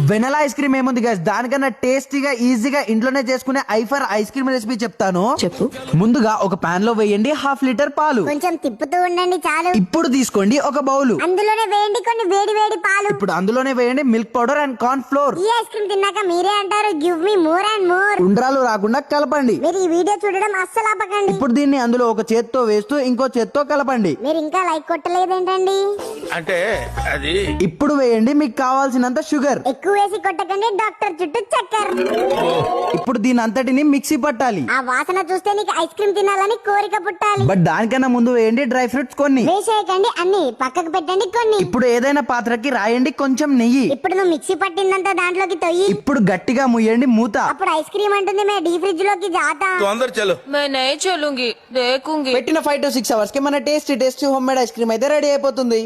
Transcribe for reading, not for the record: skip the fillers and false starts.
వెనలా ice cream ఏముంది guys, దానికన్నా టేస్టీగా ఈజీగా ఇంట్లోనే చేసుకునే ఐఫర్ ఐస్ క్రీమ్ రెసిపీ చెప్తాను. చెప్పు. ముందుగా ఒక పాన్ లో వేయండి 1/2 లీటర్ పాలు. కొంచెం తిప్పుతూ ఉండండి చాలు. ఇప్పుడు తీసుకోండి ఒక బౌల్. అందులోనే వేయండి కొన్ని వేడి వేడి పాలు. ఇప్పుడు అందులోనే వేయండి milk powder and corn flour. ఈ ఐస్ క్రీమ్ తిన్నాక మీరే అంటారు give me more and more. ఉండ్రాలు రాకుండా కలపండి. మీరు ఈ వీడియో చూడడం అస్సలు ఆపకండి. ఇప్పుడు దీన్ని అందులో ఒక చేత్తో వేస్తూ ఇంకో చేత్తో కలపండి. మీరు ఇంకా లైక్ కొట్టలేదేంటండి? అంటే అది ఇప్పుడు వేయండి మీకు కావాల్సినంత షుగర్. ఎక్కువ వేసి కొట్టకండి, డాక్టర్ చుట్టూ చక్కర్. ఇప్పుడు దీని అంతటిని మిక్సీ పట్టాలి. ఆ వాసన చూస్తే నీకు ఐస్ క్రీమ్ తినాలని కోరిక పుట్టాలి. బట్ దానికన్నా ముందు వేయండి డ్రై ఫ్రూట్స్ కొన్ని. వేసేయకండి, అన్ని పక్కకు పెట్టండి కొన్ని. ఇప్పుడు ఏదైనా పాత్రకి రాయండి కొంచెం నెయ్యి. ఇప్పుడు నువ్వు మిక్సీ పట్టిందంతా దాంట్లోకి తొయ్యి. ఇప్పుడు గట్టిగా ముయ్యండి మూత. అప్పుడు ఐస్ క్రీమ్ అంటుంది మే డీ ఫ్రిడ్జ్ లోకి జాతా. తొందర చలో. मैं नहीं चलूंगी, देखूंगी. పెట్టిన 5 to 6 అవర్స్ కి మన tasty home made ice cream అయితే రెడీ అయిపోతుంది.